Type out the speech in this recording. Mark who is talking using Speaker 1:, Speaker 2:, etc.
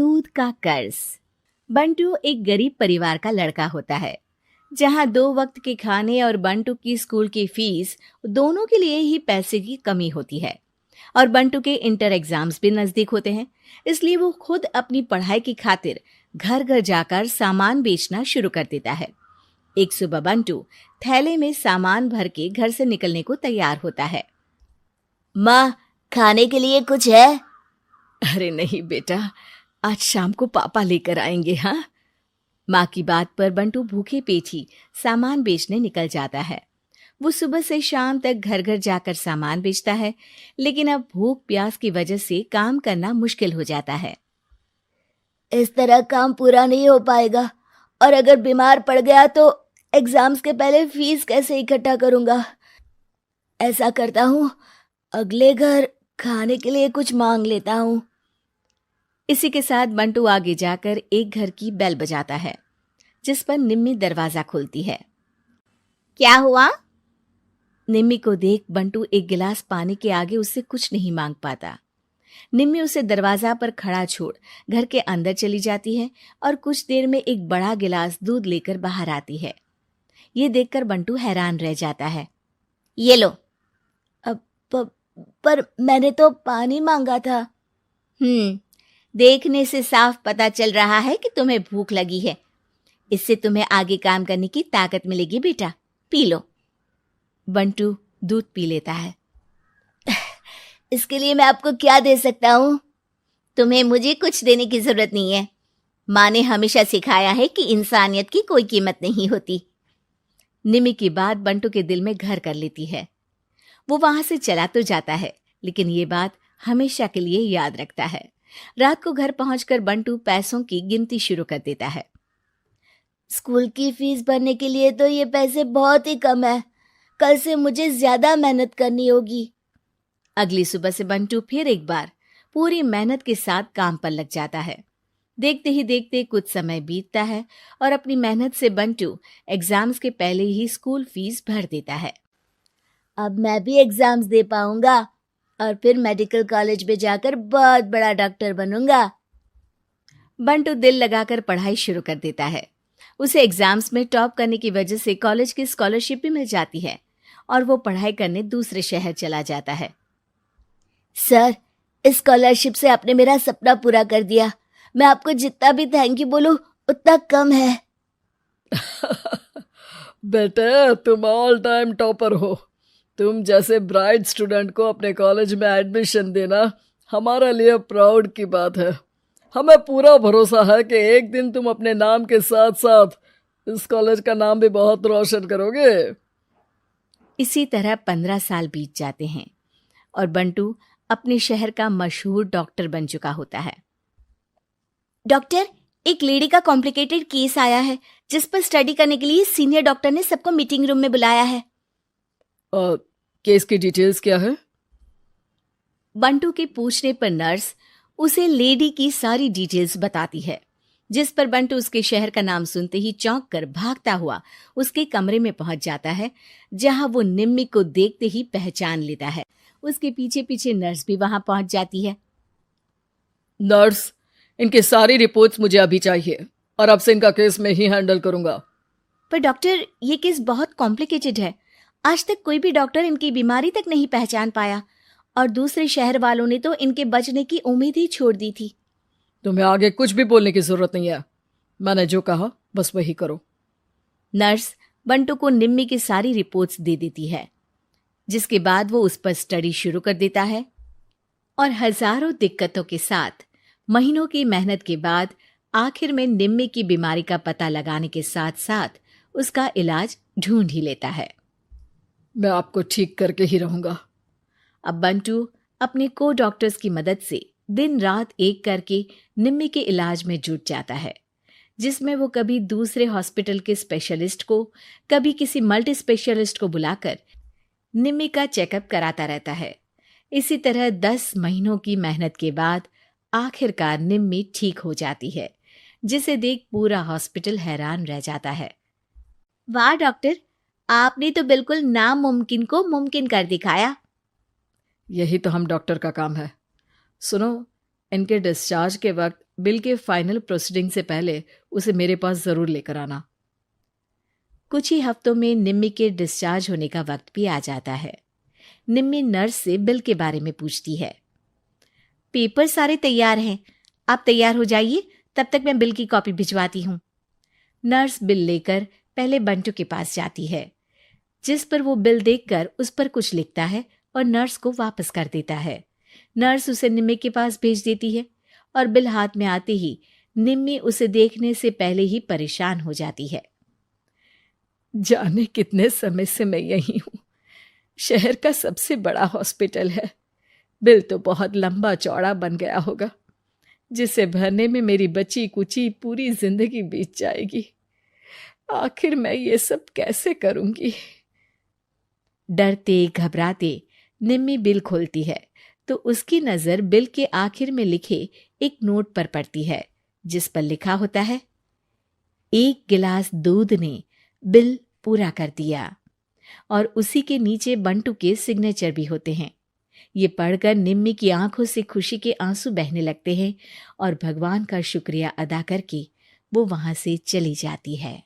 Speaker 1: दूध का कर्ज। बंटू एक गरीब परिवार का लड़का होता है, जहां 2 वक्त के खाने और बंटू की स्कूल की फीस दोनों के लिए ही पैसे की कमी होती है। और बंटू के इंटर एग्जाम्स भी नजदीक होते हैं, इसलिए वो खुद अपनी पढ़ाई की खातिर घर घर जाकर सामान बेचना शुरू कर देता है। एक सुबह बंटू थैले में सामान भर के घर से निकलने को तैयार होता है।
Speaker 2: माँ, खाने के लिए कुछ है?
Speaker 1: अरे नहीं बेटा, आज शाम को पापा लेकर आएंगे। हाँ, माँ की बात पर बंटू भूखे पेट ही सामान बेचने निकल जाता है। वो सुबह से शाम तक घर घर जाकर सामान बेचता है, लेकिन अब भूख प्यास की वजह से काम करना मुश्किल हो जाता है।
Speaker 2: इस तरह काम पूरा नहीं हो पाएगा, और अगर बीमार पड़ गया तो एग्जाम्स के पहले फीस कैसे इकट्ठा करूंगा? ऐसा करता हूँ, अगले घर खाने के लिए कुछ मांग लेता हूँ।
Speaker 1: इसी के साथ बंटू आगे जाकर एक घर की बेल बजाता है, जिस पर निम्मी दरवाजा खोलती है।
Speaker 2: क्या हुआ?
Speaker 1: निम्मी को देख बंटू एक गिलास पानी के आगे उससे कुछ नहीं मांग पाता। निम्मी उसे दरवाजा पर खड़ा छोड़ घर के अंदर चली जाती है और कुछ देर में एक बड़ा गिलास दूध लेकर बाहर आती है। ये देखकर बंटू हैरान रह जाता है।
Speaker 2: ये लो। पर मैंने तो पानी मांगा था।
Speaker 1: देखने से साफ पता चल रहा है कि तुम्हें भूख लगी है। इससे तुम्हें आगे काम करने की ताकत मिलेगी बेटा, पी लो। बंटू दूध पी लेता है।
Speaker 2: इसके लिए मैं आपको क्या दे सकता हूँ?
Speaker 1: तुम्हें मुझे कुछ देने की जरूरत नहीं है। माँ ने हमेशा सिखाया है कि इंसानियत की कोई कीमत नहीं होती। निमी की बात बंटू के दिल में घर कर लेती है। वो वहां से चला तो जाता है, लेकिन ये बात हमेशा के लिए याद रखता है। रात को घर पहुंचकर बंटू पैसों की गिनती शुरू कर देता है।
Speaker 2: स्कूल की फीस भरने के लिए तो ये पैसे बहुत ही कम है। कल से मुझे ज्यादा मेहनत करनी होगी।
Speaker 1: अगली सुबह से बंटू फिर एक बार पूरी मेहनत के साथ काम पर लग जाता है। देखते ही देखते कुछ समय बीतता है और अपनी मेहनत से बंटू एग्जाम्स के पहले ही स्कूल फीस भर देता है।
Speaker 2: अब मैं भी एग्जाम्स दे पाऊंगा और फिर मेडिकल कॉलेज में जाकर बहुत बड़ा डॉक्टर बनूंगा।
Speaker 1: बंटू दिल लगाकर पढ़ाई शुरू कर देता है। उसे एग्जाम्स में टॉप करने की वजह से कॉलेज की स्कॉलरशिप भी मिल जाती है और वो पढ़ाई करने दूसरे शहर चला जाता है।
Speaker 2: सर, इस स्कॉलरशिप से आपने मेरा सपना पूरा कर दिया। मैं आपको जितना भी थैंक यू बोलूं उतना कम है।
Speaker 3: बेटे, तुम ऑल टाइम टॉपर हो। तुम जैसे ब्राइट स्टूडेंट को अपने कॉलेज में एडमिशन देना हमारे लिए प्राउड की बात है। हमें पूरा भरोसा है कि एक दिन तुम अपने नाम के साथ साथ इस कॉलेज का नाम भी बहुत रोशन करोगे।
Speaker 1: इसी तरह 15 साल बीत जाते हैं और बंटू अपने शहर का मशहूर डॉक्टर बन चुका होता है।
Speaker 2: डॉक्टर, एक लेडी का कॉम्प्लिकेटेड केस आया है, जिस पर स्टडी करने के लिए सीनियर डॉक्टर ने सबको मीटिंग रूम में बुलाया है।
Speaker 3: केस की डिटेल्स क्या है?
Speaker 1: बंटू के पूछने पर नर्स उसे लेडी की सारी डिटेल्स बताती है, जिस पर बंटू उसके शहर का नाम सुनते ही चौंक कर भागता हुआ उसके कमरे में पहुंच जाता है, जहां वो निम्मी को देखते ही पहचान लेता है। उसके पीछे पीछे नर्स भी वहां पहुंच जाती है।
Speaker 3: नर्स, इनकी सारी रिपोर्ट्स मुझे अभी चाहिए और अब से इनका केस मैं ही हैंडल करूंगा।
Speaker 1: पर डॉक्टर, ये केस बहुत कॉम्प्लिकेटेड है। आज तक कोई भी डॉक्टर इनकी बीमारी तक नहीं पहचान पाया और दूसरे शहर वालों ने तो इनके बचने की उम्मीद ही छोड़ दी थी।
Speaker 3: तुम्हें आगे कुछ भी बोलने की जरूरत नहीं है। मैंने जो कहा बस वही करो।
Speaker 1: नर्स बंटू को निम्मी की सारी रिपोर्ट्स दे देती है, जिसके बाद वो उस पर स्टडी शुरू कर देता है और हजारों दिक्कतों के साथ महीनों की मेहनत के बाद आखिर में निम्मी की बीमारी का पता लगाने के साथ साथ उसका इलाज ढूंढ ही लेता है।
Speaker 3: मैं आपको ठीक करके ही रहूंगा।
Speaker 1: अब बंटू अपने को डॉक्टर्स की मदद से दिन रात एक करके निम्मी के इलाज में जुट जाता है, जिसमें वो कभी दूसरे हॉस्पिटल के स्पेशलिस्ट को, कभी किसी मल्टी स्पेशलिस्ट को बुलाकर निम्मी का चेकअप कराता रहता है। इसी तरह 10 महीनों की मेहनत के बाद आखिरकार निम्मी ठीक हो जाती है, जिसे देख पूरा हॉस्पिटल हैरान रह जाता है।
Speaker 2: वाह डॉक्टर, आपने तो बिल्कुल नामुमकिन को मुमकिन कर दिखाया।
Speaker 3: यही तो हम डॉक्टर का काम है। सुनो,
Speaker 1: इनके डिस्चार्ज के वक्त बिल के फाइनल प्रोसीडिंग से पहले उसे मेरे पास ज़रूर लेकर आना। कुछ ही हफ्तों में निम्मी के डिस्चार्ज होने का वक्त भी आ जाता है। निम्मी नर्स से बिल के बारे में पूछती है। पेपर सारे तैयार हैं, आप तैयार हो जाइए, तब तक मैं बिल की कॉपी भिजवाती हूँ। नर्स बिल लेकर पहले बंटू के पास जाती है, जिस पर वो बिल देखकर उस पर कुछ लिखता है और नर्स को वापस कर देता है। नर्स उसे निम्मी के पास भेज देती है और बिल हाथ में आते ही निम्मी उसे देखने से पहले ही परेशान हो जाती है।
Speaker 3: जाने कितने समय से मैं यही हूँ। शहर का सबसे बड़ा हॉस्पिटल है। बिल तो बहुत लंबा चौड़ा बन गया होगा, जिसे भरने में मेरी बची कुची पूरी जिंदगी बीत जाएगी। आखिर मैं ये सब कैसे करूंगी?
Speaker 1: डरते घबराते निम्मी बिल खोलती है तो उसकी नज़र बिल के आखिर में लिखे एक नोट पर पड़ती है, जिस पर लिखा होता है, 1 गिलास दूध ने बिल पूरा कर दिया। और उसी के नीचे बंटू के सिग्नेचर भी होते हैं। ये पढ़कर निम्मी की आंखों से खुशी के आंसू बहने लगते हैं और भगवान का शुक्रिया अदा करके वो वहां से चली जाती है।